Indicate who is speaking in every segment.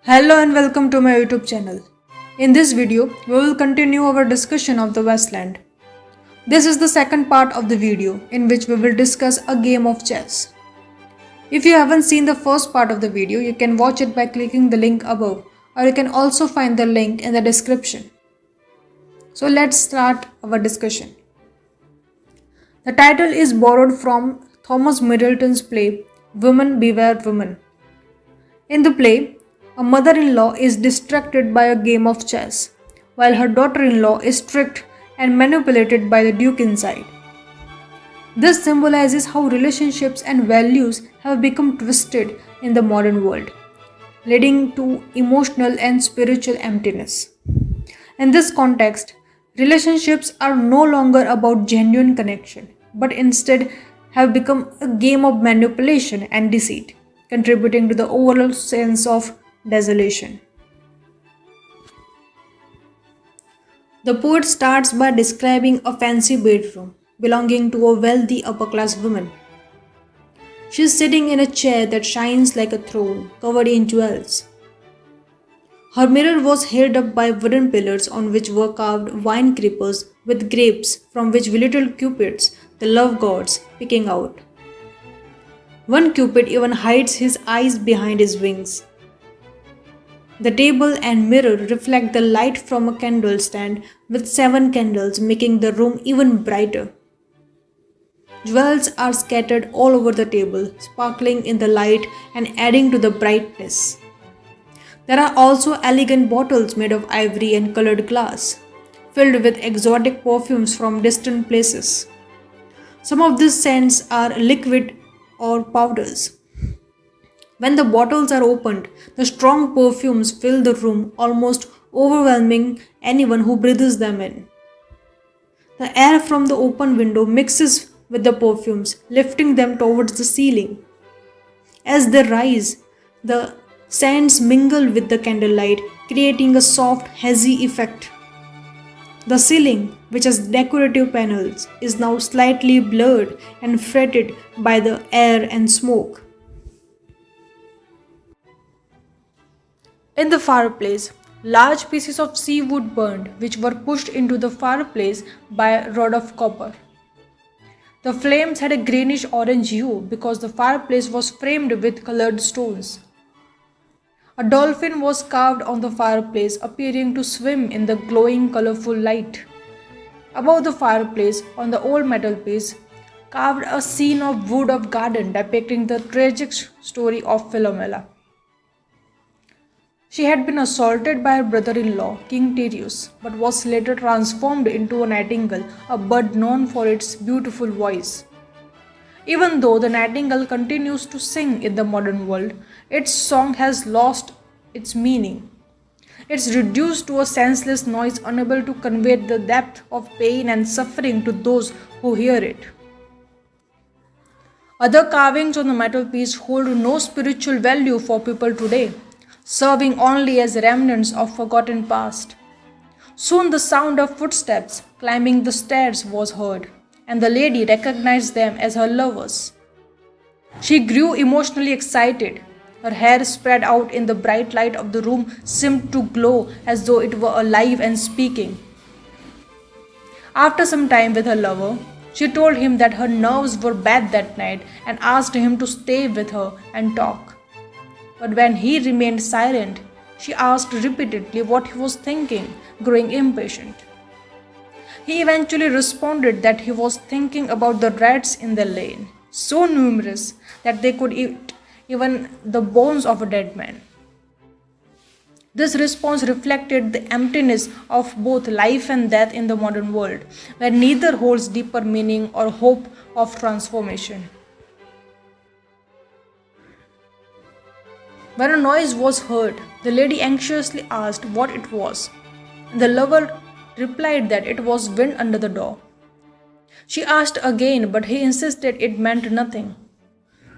Speaker 1: Hello and welcome to my YouTube channel. In this video, we will continue our discussion of the Westland. This is the second part of the video in which we will discuss a game of chess. If you haven't seen the first part of the video, you can watch it by clicking the link above, or you can also find the link in the description. So let's start our discussion. The title is borrowed from Thomas Middleton's play Women Beware Women. In the play, a mother-in-law is distracted by a game of chess, while her daughter-in-law is tricked and manipulated by the duke inside. This symbolizes how relationships and values have become twisted in the modern world, leading to emotional and spiritual emptiness. In this context, relationships are no longer about genuine connection, but instead have become a game of manipulation and deceit, contributing to the overall sense of desolation. The poet starts by describing a fancy bedroom belonging to a wealthy upper class woman. She is sitting in a chair that shines like a throne covered in jewels. Her mirror was held up by wooden pillars on which were carved vine creepers with grapes from which little cupids, the love gods, picking out. One cupid even hides his eyes behind his wings. The table and mirror reflect the light from a candle stand with 7 candles, making the room even brighter. Jewels are scattered all over the table, sparkling in the light and adding to the brightness. There are also elegant bottles made of ivory and colored glass, filled with exotic perfumes from distant places. Some of these scents are liquid or powders. When the bottles are opened, the strong perfumes fill the room, almost overwhelming anyone who breathes them in. The air from the open window mixes with the perfumes, lifting them towards the ceiling. As they rise, the scents mingle with the candlelight, creating a soft, hazy effect. The ceiling, which has decorative panels, is now slightly blurred and fretted by the air and smoke. In the fireplace, large pieces of seawood burned, which were pushed into the fireplace by a rod of copper. The flames had a greenish orange hue because the fireplace was framed with colored stones. A dolphin was carved on the fireplace, appearing to swim in the glowing, colorful light. Above the fireplace, on the old metalpiece, carved a scene of wood of garden depicting the tragic story of Philomela. She had been assaulted by her brother-in-law, King Tereus, but was later transformed into a nightingale, a bird known for its beautiful voice. Even though the nightingale continues to sing in the modern world, its song has lost its meaning. It's reduced to a senseless noise unable to convey the depth of pain and suffering to those who hear it. Other carvings on the metalpiece hold no spiritual value for people today, serving only as remnants of forgotten past. Soon the sound of footsteps climbing the stairs was heard, and the lady recognized them as her lovers. She grew emotionally excited. Her hair spread out in the bright light of the room seemed to glow as though it were alive and speaking. After some time with her lover, she told him that her nerves were bad that night and asked him to stay with her and talk. But when he remained silent, she asked repeatedly what he was thinking, growing impatient. He eventually responded that he was thinking about the rats in the lane, so numerous that they could eat even the bones of a dead man. This response reflected the emptiness of both life and death in the modern world, where neither holds deeper meaning or hope of transformation. When a noise was heard, the lady anxiously asked what it was, and the lover replied that it was wind under the door. She asked again, but he insisted it meant nothing.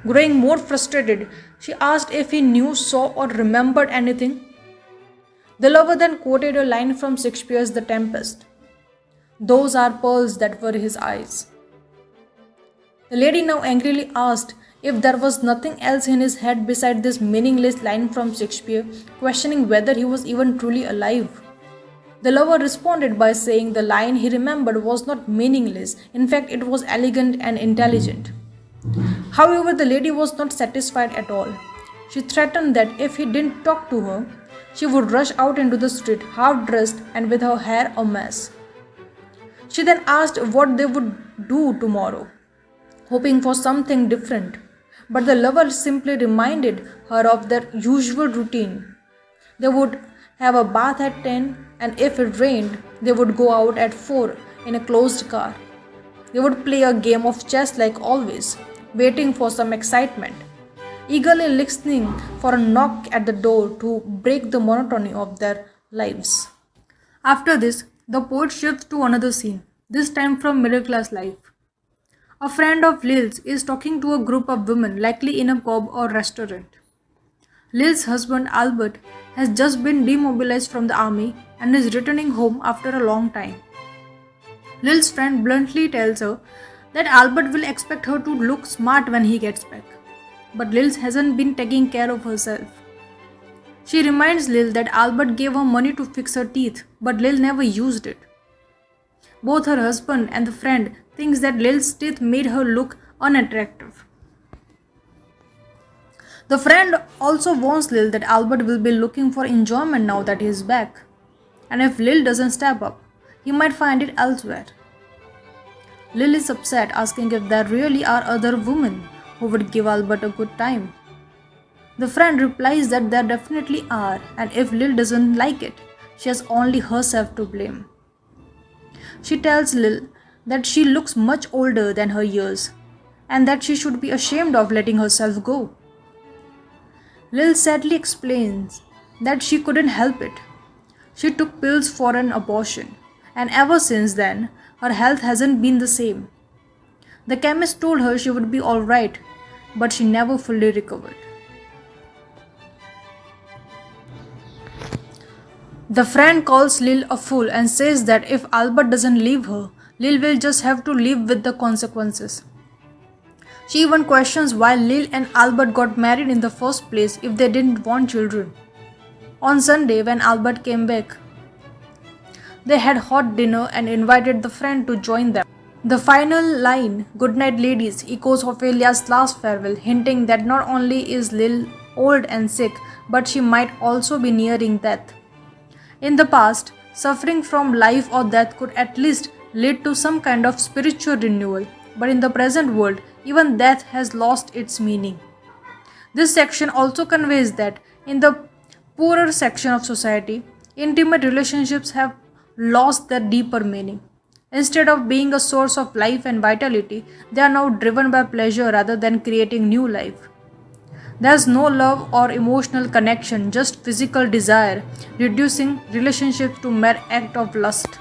Speaker 1: Growing more frustrated, she asked if he knew, saw, or remembered anything. The lover then quoted a line from Shakespeare's The Tempest. "Those are pearls that were his eyes." The lady now angrily asked If there was nothing else in his head beside this meaningless line from Shakespeare, questioning whether he was even truly alive. The lover responded by saying the line he remembered was not meaningless, in fact, it was elegant and intelligent. However, the lady was not satisfied at all. She threatened that if he didn't talk to her, she would rush out into the street half dressed and with her hair a mess. She then asked what they would do tomorrow, hoping for something different. But the lover simply reminded her of their usual routine. They would have a bath at 10, and if it rained, they would go out at 4 in a closed car. They would play a game of chess like always, waiting for some excitement, eagerly listening for a knock at the door to break the monotony of their lives. After this, the poet shifts to another scene, this time from middle class life. A friend of Lil's is talking to a group of women, likely in a pub or restaurant. Lil's husband Albert has just been demobilized from the army and is returning home after a long time. Lil's friend bluntly tells her that Albert will expect her to look smart when he gets back. But Lil hasn't been taking care of herself. She reminds Lil that Albert gave her money to fix her teeth, but Lil never used it. Both her husband and the friend thinks that Lil's teeth made her look unattractive. The friend also warns Lil that Albert will be looking for enjoyment now that he is back. And if Lil doesn't step up, he might find it elsewhere. Lil is upset, asking if there really are other women who would give Albert a good time. The friend replies that there definitely are, and if Lil doesn't like it, she has only herself to blame. She tells Lil that she looks much older than her years, and that she should be ashamed of letting herself go. Lil sadly explains that she couldn't help it. She took pills for an abortion, and ever since then, her health hasn't been the same. The chemist told her she would be alright, but she never fully recovered. The friend calls Lil a fool and says that if Albert doesn't leave her, Lil will just have to live with the consequences. She even questions why Lil and Albert got married in the first place if they didn't want children. On Sunday, when Albert came back, they had hot dinner and invited the friend to join them. The final line, "Good night, ladies," echoes Ophelia's last farewell, hinting that not only is Lil old and sick, but she might also be nearing death. In the past, suffering from life or death could at least lead to some kind of spiritual renewal, but in the present world, even death has lost its meaning. This section also conveys that in the poorer section of society, intimate relationships have lost their deeper meaning. Instead of being a source of life and vitality, they are now driven by pleasure rather than creating new life. There's no love or emotional connection, just physical desire, reducing relationships to mere act of lust.